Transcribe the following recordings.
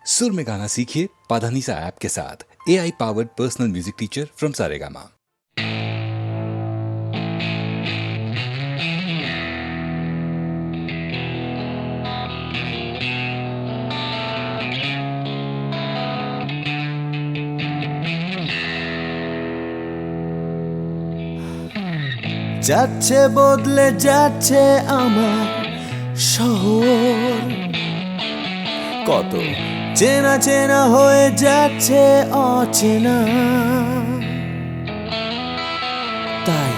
सुर में गाना सीखिए पाधानीसा ऐप के साथ। AI powered personal music teacher from Saregama. যাচ্ছে বদলে যাচ্ছে আমার শহর, কত চেনা চেনা হয়ে যাচ্ছে অচেনা। তাই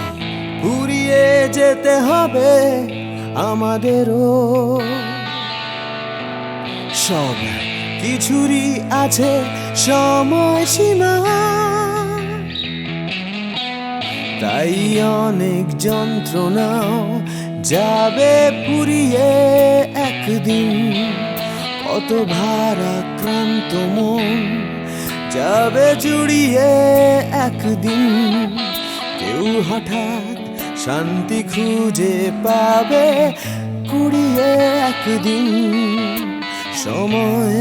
ঘুরিয়ে যেতে হবে আমাদেরও, সব কিছুরই আছে সময়সীমা। তাই অনেক যন্ত্রণাও যাবে পুরিয়ে একদিন, কত ভারাক্রান্ত মন যাবে জুড়িয়ে একদিন। কেউ হঠাৎ শান্তি খুঁজে পাবে কুড়িয়ে একদিন সময়,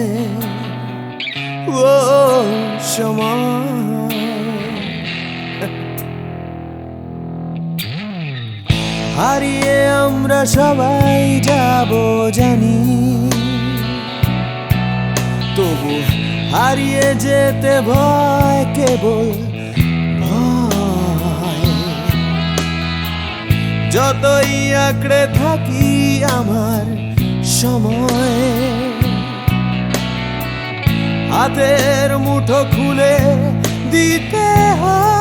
ও সময়। হারিয়ে আমরা সবাই যাব জানি, তবু হারিয়ে যেতে ভয়, কেবল ভয়। যতই আঁকড়ে থাকি আমার সময়, হাতের মুঠো খুলে দিতে হয়।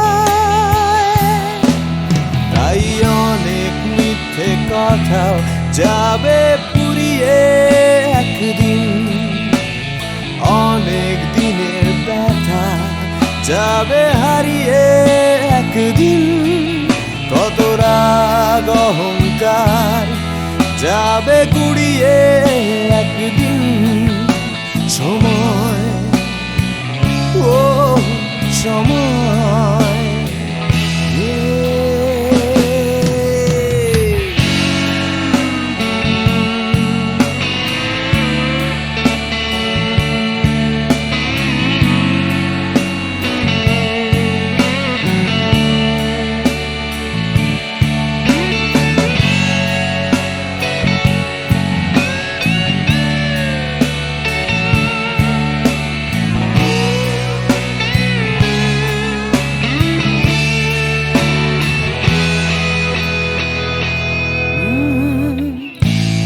তাই অনেক মিথ্যে কথাও যাবে পুরিয়ে একদিন, অনেক দিনের ব্যথা যাবে হারিয়ে একদিন। কত রাগ অহংকার যাবে কুড়িয়ে একদিন সময়, ও সময়।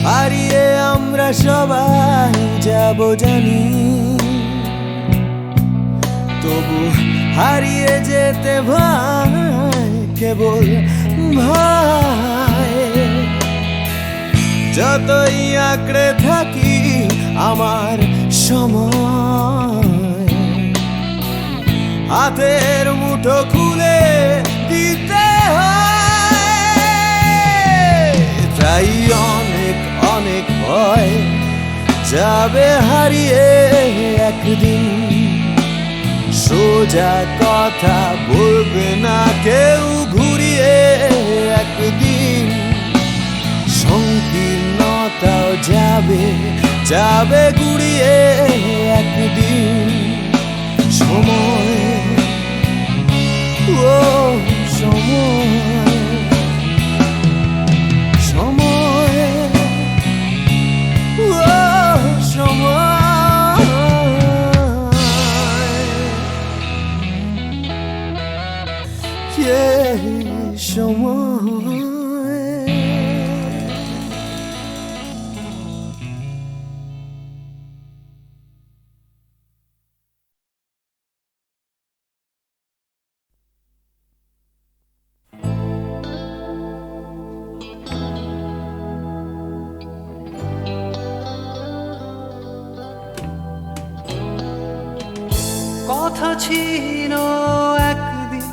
হারিয়ে আমরা সবাই যাব জানি, তবু হারিয়ে যেতে ভয়, কেবল ভয়। যতই আঁকড়ে থাকি আমার সময়, হাতের মুঠো খুলে দিতে হয়। তাই অনেক অনেক ভয় যাবে হারিয়ে একদিন, সোজা কথা বলবে না কেউ ঘুরিয়ে একদিন। সংকীর্ণতাও যাবে যাবে ঘুরিয়ে একদিন সময়, ও সময়। কথা ছিল একদিন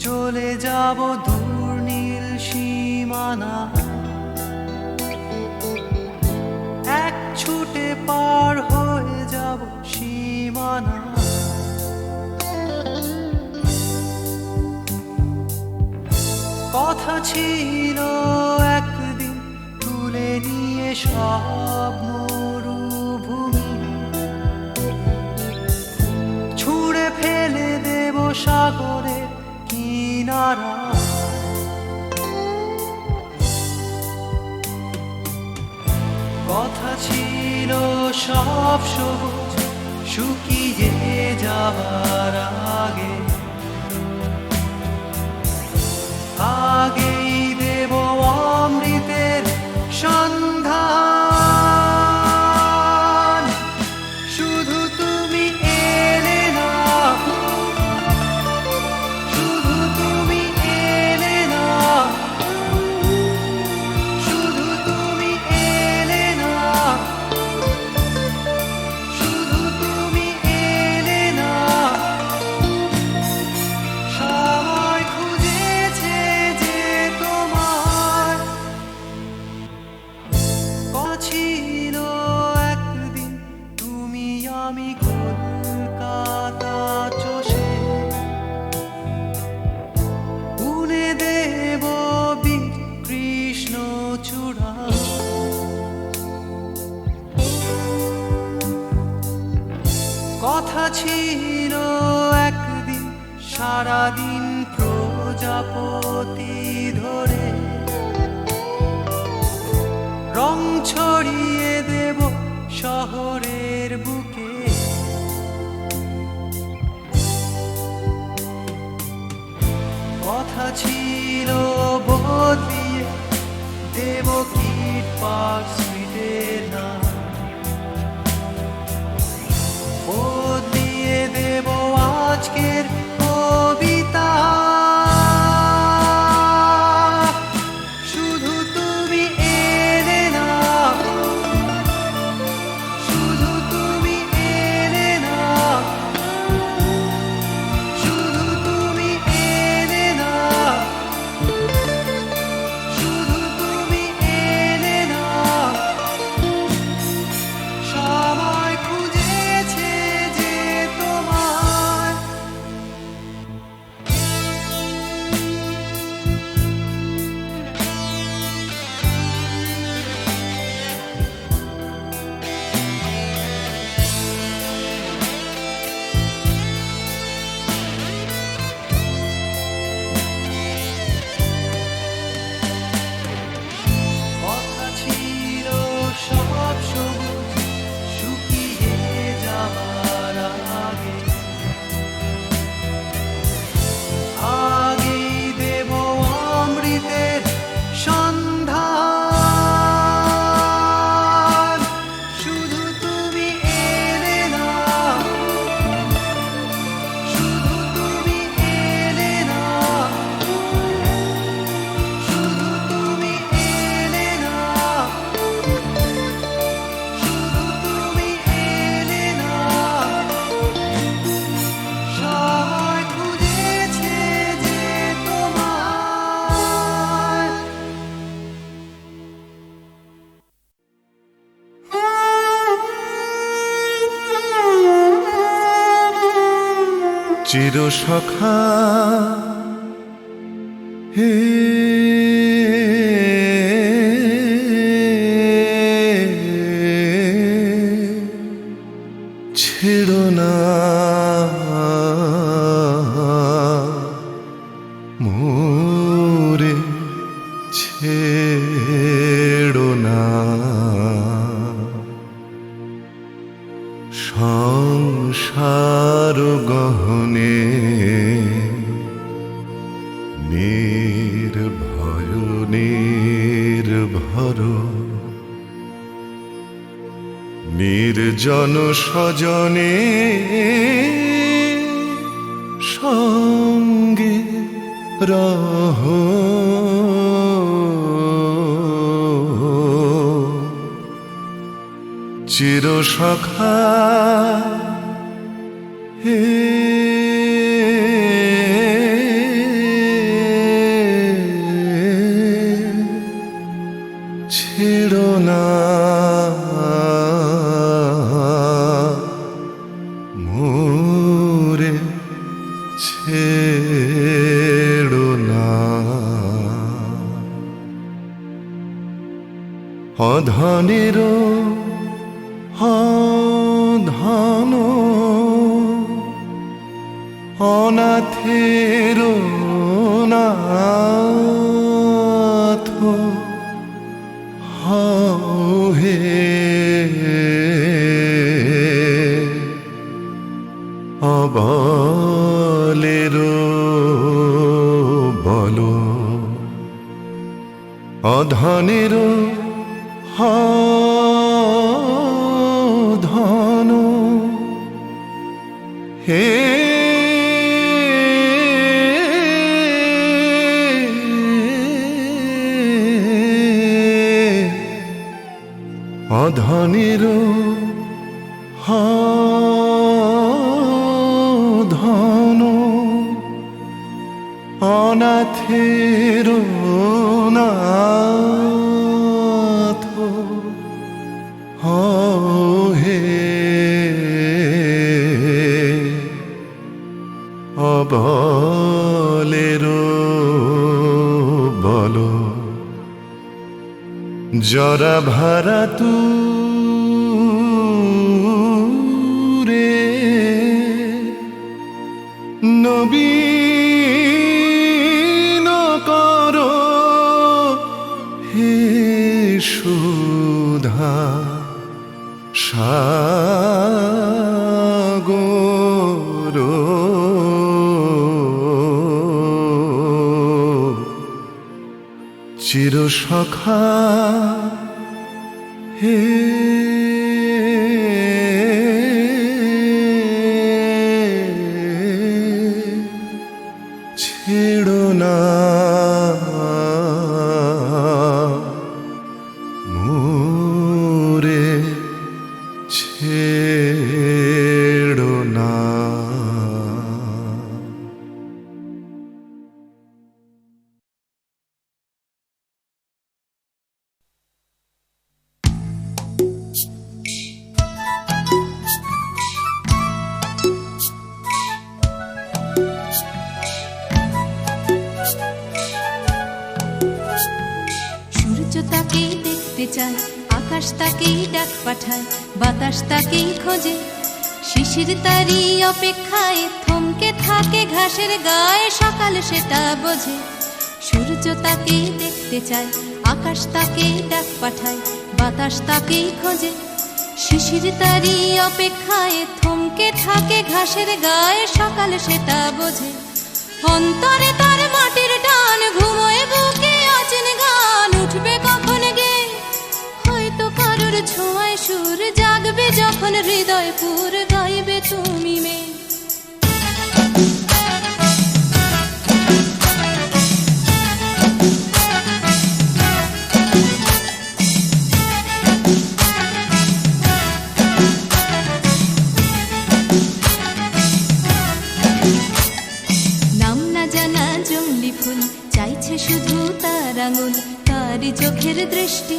চলে যাব দূর নীল সীমানা, এক ছুটে পার হয়ে যাব সীমানা। কথা ছিল একদিন তুলে নিয়ে সব মরুভূমি, সাগরের কিনারা। কথা ছিল সব সবুজ শুকিয়ে যাবার আগে, আগেই দেব অমৃতের সন্ধান। শুধু তুমি এলে না, শুধু তুমি এলে না, শুধু তুমি এলে না, শুধু তুমি এলে না। সবাই খুঁজেছে যে তোমার কথা ছিল একদিন তুমি আমি কলকাতা চষে বুনে দেব বীর কৃষ্ণ চূড়া। কথা ছিল একদিন সারাদিন প্রজাপতি ধরে রং ছড়িয়ে দেব শহরের বুকে। কথা ছিল বদলিয়ে দেব কিট পার্ক স্ট্রিটের নাম, বদলিয়ে দেব আজকের কবিতা। শুধু তুমি এলে না, শুধু তুমি এলে না, শুধু তুমি এলে না, শুধু তুমি এলে না। সবাই খুঁজেছে যে তোমার কথা ছিল সব সবুজ শুকিয়ে যাবার আগে, আগেই দেব অমৃতের সন্ধান। শুধু তুমি এলে না, শুধু তুমি এলে না, শুধু তুমি এলে না, শুধু তুমি এলে না। সবাই খুঁজেছে যে তোমার চিরসখা হে ছেড়ো না মোরে, ছেড়ো না সংসার গহনে নির্ভয় নির্ভর নির্জন স্বজনে সঙ্গে রহ। চিরসখা হে ছেড়ো না মোরে, ছেড়ো না অধনেরও ধন অনাথের নাথ হও হে অবলের বলো অধনের ধন হে অধনের ধন অনাথের নাথ হে অবলের বলো জরা ভারা তু রে নবীন করো হে সুধা সাগর চির সখা হে ছেড়ো না মোরে ছেড়ো না সূর্য তাকেই দেখতে চায়, আকাশ তাকেই ডাক পাঠায়, বাতাস তাকেই খোঁজে, শিশির তারই অপেক্ষায় থমকে থাকে ঘাসের গায়ে, সকাল সেটা বোঝে। সূর্য তাকেই দেখতে চায়, আকাশ তাকেই ডাক পাঠায়, বাতাস তাকেই খোঁজে, শিশির তারই অপেক্ষায় থমকে থাকে ঘাসের গায়ে, সকাল সেটা বোঝে। অন্তরে তার মাটির টান, ঘুমোয় বুকে অচেন গান, উঠবে কখন গে হয়তো কারোর ছোঁয়ায় সুর, জাগবে যখন হৃদয় পুর, গাইবে তুমি মেয়ে। চাইছে শুধু তার আঙুল, তারই চোখের দৃষ্টি,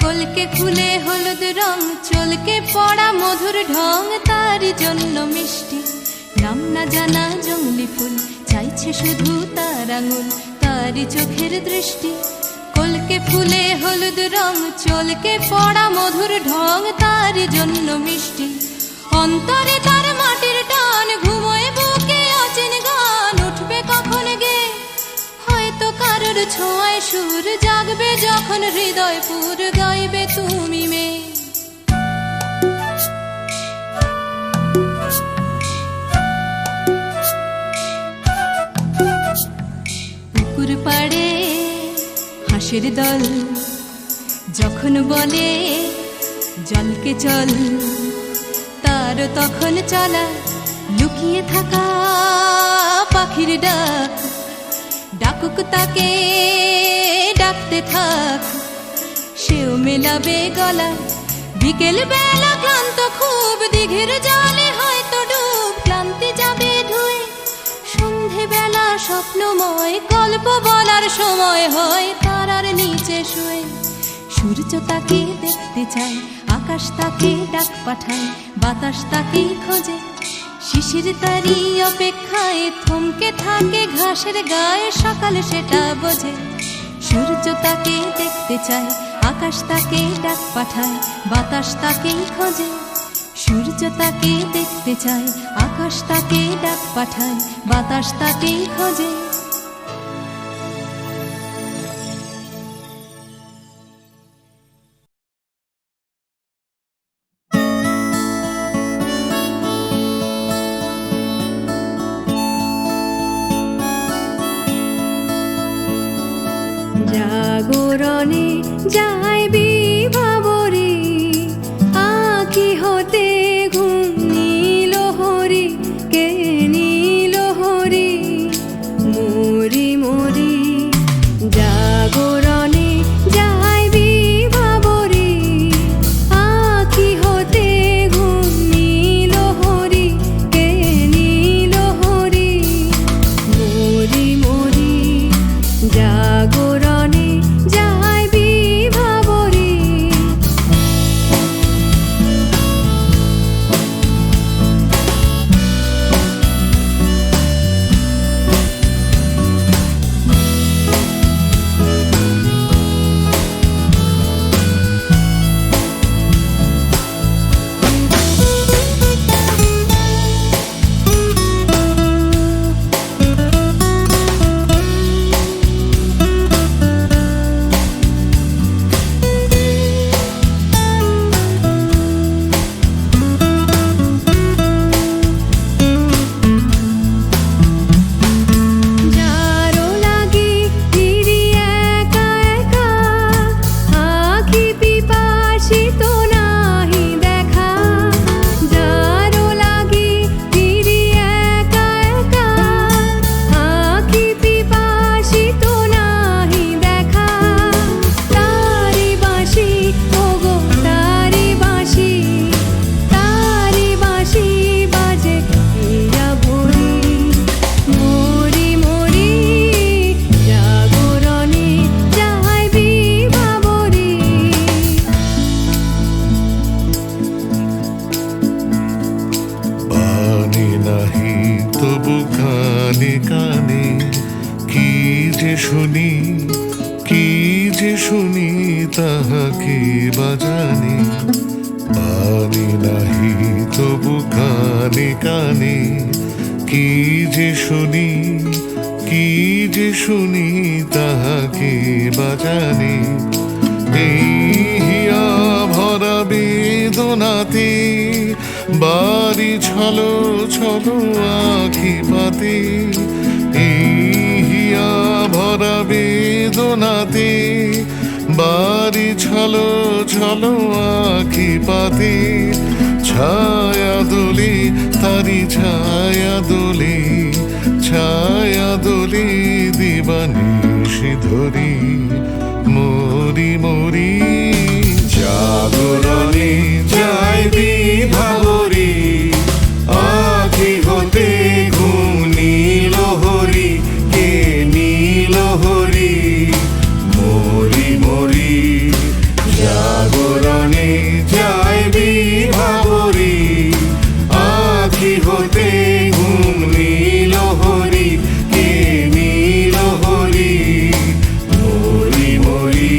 কলকে খুলে হলুদ রং, চলকে পড়া মধুর ঢং, তারই জন্য মিষ্টি। নাম না জানা জংলি ফুল, চাইছে শুধু তার আঙুল, তারই চোখের দৃষ্টি, কলকে ফুলে হলুদ রং, চলকে পড়া মধুর ঢং, তারই জন্য মিষ্টি। অন্তরে তার মাটির টান, ঘুমোয় বুকে অচেন গান, উঠবে কখন গে হয়তো কারোর ছোঁয়ায় সুর, জাগবে যখন হৃদয় পুর, গাইবে তুমি মেয়ে। পুকুর পাড়ে হাঁসের দল যখন বলে জলকে চল, তার তখন চলা লুকিয়ে থাকা পাখির ডাক, ডাকুক তাকে ডাকতে থাক, সেও মেলাবে গলা। বিকেল বেলা ক্লান্ত খুব, দিঘির জলে হয়তো ডুব, ক্লান্তি যাবে ধুয়ে। সন্ধে বেলা স্বপ্নময়, গল্প বলার সময় হয় তারার নিচে শুয়ে। সূর্য তাকে দেখতে চায়, আকাশ তাকে ডাক পাঠায়, বাতাস তাকেই খোঁজে, শিশির তারই অপেক্ষায় থমকে থাকে ঘাসের গায়ে, সকাল সেটা বোঝে। সূর্য তাকে দেখতে চায়, আকাশ তাকে ডাক পাঠায়, বাতাস তাকেই খোঁজে, সূর্য তাকে দেখতে চায়, আকাশ আকাশ তাকে ডাক পাঠায়, বাতাস তাকেই খোঁজে। জাগরণে যায় বিভাবরে, আঁখি হতে ঘুম নীল হরি, কে নীল হরি মরি মরি। জাগরণে যায় বিভাবরে, আঁখি হতে ঘুম নীল হরি, কে নীল হরি মরি মরি। জাগরণে যায় বিভাবরে। যারো লাগি ফিরি একা একা, আঁখি পিপাসিত নাহি দেখা। যারো লাগি ফিরি একা একা, আঁখি পিপাসিত নাহি দেখা। তারি বাঁশি ওগো তারি বাঁশি, তারি বাঁশি বাজে হিয়া ভরি মরি মরি। জাগরণে যায় বিভাবরে। বাণী নাহি তবু কানে কানে, কি যে শুনি কি যে শুনি তাহাকে বাজানে। বাণী নাহি তবু কানে কানে, কি যে শুনি কি যে শুনি তাহাকে বাজানে। এই হিয়া ভরা বেদনাতে, বাড়ি ছলো ছলো আঁখি পাতে। এই হিয়া ভরা বেদনাতে, বাড়ি ছলো ছলো আঁখি পাতে। ছায়া দোলে তারি ছায়া দোলে, ছায়া দোলে দিবানিশি ধরি মরি মরি। জাগরণে যায় বিভাবরে, আঁখি হতে ঘুম নীল হরি, কে নীল হরি মরি মরি। জাগরণে যায় বিভাবরে, আঁখি হতে ঘুম নীল হরি, কে নীল হরি মরি মরি।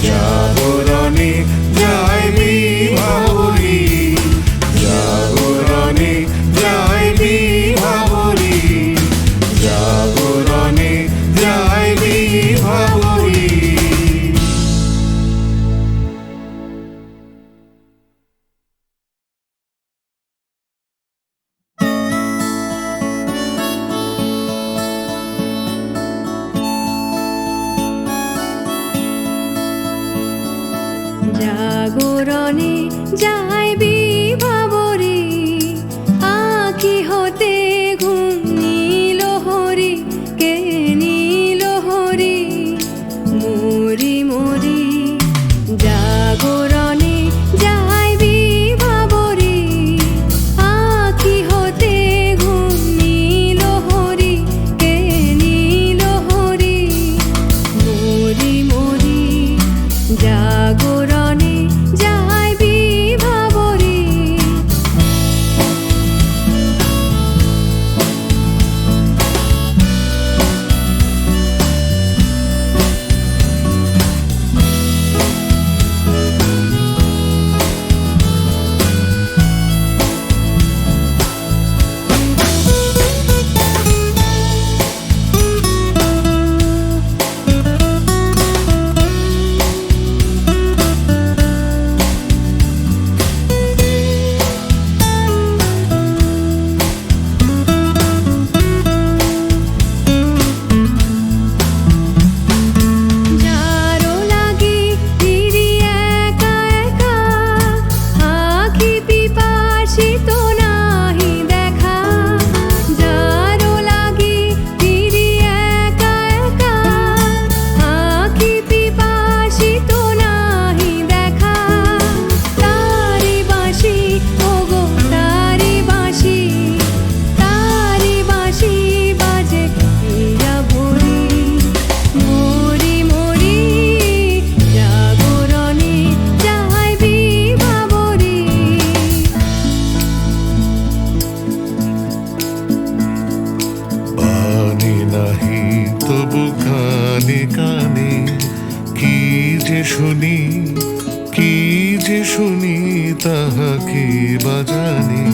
জাগরণে যায় বিভাবরে, জাগরণে যায় বিভাবরে, জাগরণে যায় বিভাবরে। জাগরণে যায় বিভাবরে, আঁখি হতে ঘুম নীল হরি, কে নীল হরি মরি মরি। জাগরণে যায় বিভাবরে, আঁখি হতে ঘুম নীল হরি, কে নীল হরি মরি মরি। জাগরণে যায় বিভাবরে। তবু কানে কানে কি যে শুনি, কি যে শুনি তাহাকে বাজানি।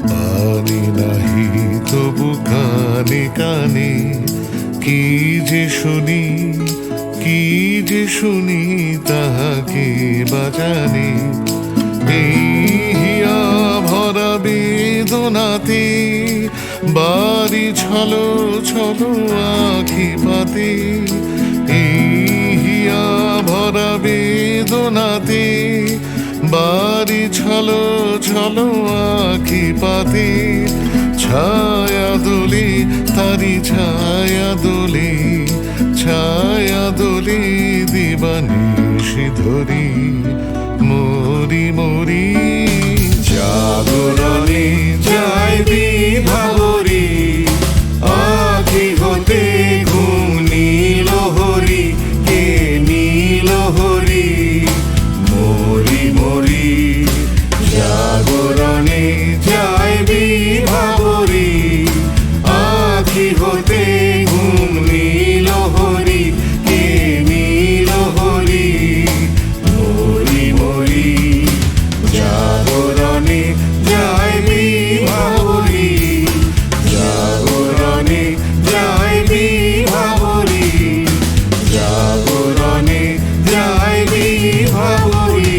পানি নাহি তবু কানে কানে কি যে শুনি, কি যে শুনি তাহাকে বাজানি। এই হিয়া ভরা বেদনাতে বাড়ি ছলো ছলো আখি পাতে। এই হিয়া ভরা বেদনাতে বাড়ি ছলো ছলো আখি পাতে। ছায়া দোলে তারি ছায়া দোলে, ছায়া দোলে দিবানিশি ধরি মরি মরি। জাগরণে যায় বিভাবরী, আখি হতে ঘুম নীল হরি, কে নীল হরি মরি মরি। জাগরণে যায় বিভাবরী, আখি হতে ঘুম নীল হরি, কে নীল হরি মরি মরি। জাগরণে যায় বিভাবরী, জাগরণে যায় বিভাবরী, জাগরণে যায় বিভাবরী।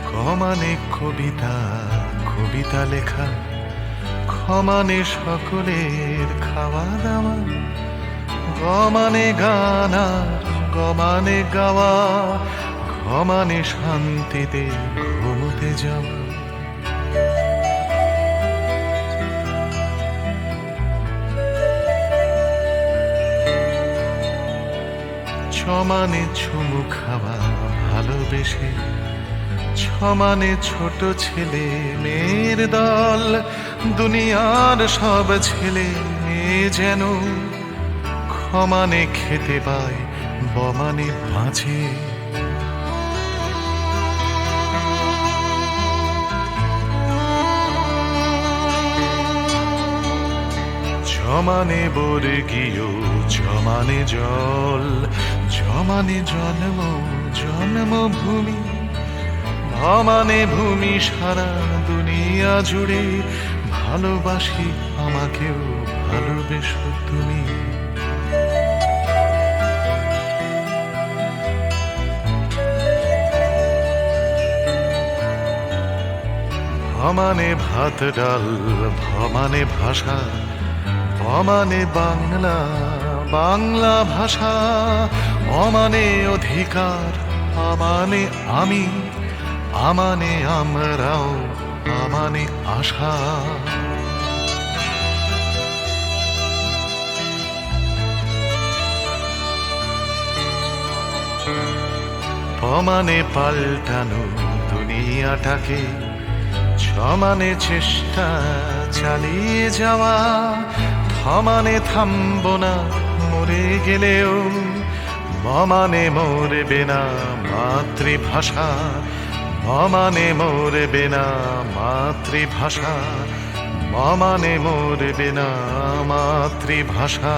ক্ষমানে কবিতা কবিতা লেখা, ক্ষমানে সকলের খাওয়া দাওয়া, গমানে গানা গমানে গাওয়া, ক্ষমানে শান্তিতে ঘুমোতে যাওয়া। সমানে চুমু খাওয়া ভালোবেসে, সমানে ছোট ছেলে মেয়ের দল, দুনিয়ার সব ছেলে মেয়ে যেন ক্ষমানে খেতে পায় বমানে বাঁচে। জমানে বর্গীয় জমানে জল, জমানে জন্ম জন্মভূমি, ভমানে ভূমি সারা দুনিয়া জুড়ে। ভালোবাসি আমাকেও ভালোবেসো তুমি। ভমানে ভাত ডাল ভমানে ভাষা, ভমানে বাংলা বাংলা ভাষা, অমানে অধিকার আমানে আমি, আমানে আমরাও আমানে আশা। পমানে পাল্টানো দুনিয়াটাকে, সমানে চেষ্টা চালিয়ে যাওয়া, থমানে থামব না মরে গেলেও, মমানে মরবে না মাতৃভাষা, মমানে মরবে না মাতৃভাষা, মমানে মরবে না মাতৃভাষা।